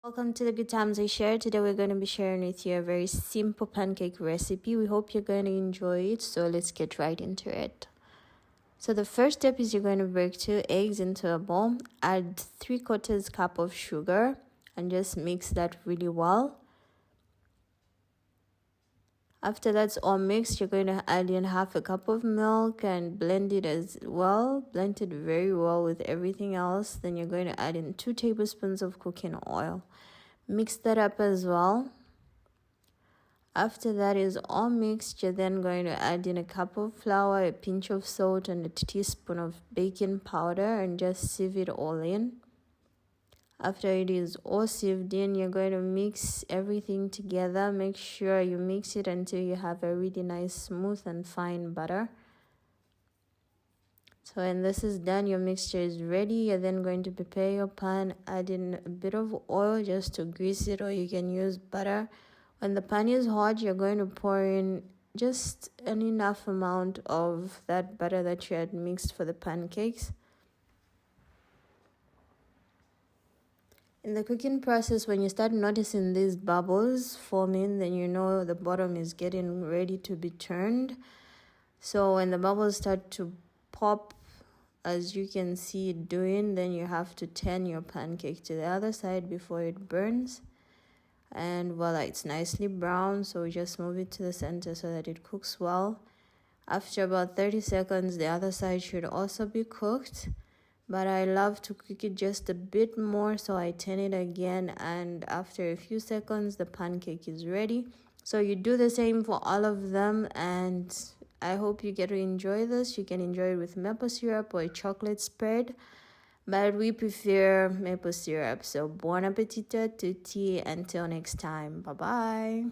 Welcome to the Good Times I Share. Today we're going to be sharing with you a very simple pancake recipe. We hope you're going to enjoy it, so let's get right into it. So the first step is you're going to break 2 eggs into a bowl, add 3/4 cup of sugar, and just mix that really well. After that's all mixed, you're going to add in 1/2 cup of milk and blend it as well. Blend it very well with everything else. Then you're going to add in 2 tablespoons of cooking oil. Mix that up as well. After that is all mixed, you're then going to add in a cup of flour, a pinch of salt, and a teaspoon of baking powder and just sieve it all in. After it is all sieved in, you're going to mix everything together. Make sure you mix it until you have a really nice, smooth and fine butter. So when this is done, your mixture is ready. You're then going to prepare your pan, add in a bit of oil just to grease it, or you can use butter. When the pan is hot, you're going to pour in just an enough amount of that butter that you had mixed for the pancakes. In the cooking process, when you start noticing these bubbles forming, then you know the bottom is getting ready to be turned. So when the bubbles start to pop, as you can see it doing, then you have to turn your pancake to the other side before it burns. And voila, it's nicely brown, so we just move it to the center so that it cooks well. After about 30 seconds, the other side should also be cooked. But I love to cook it just a bit more, so I turn it again, and after a few seconds the pancake is ready. So you do the same for all of them, and I hope you get to enjoy this. You can enjoy it with maple syrup or a chocolate spread, but we prefer maple syrup. So buon appetito tutti, until next time, bye bye.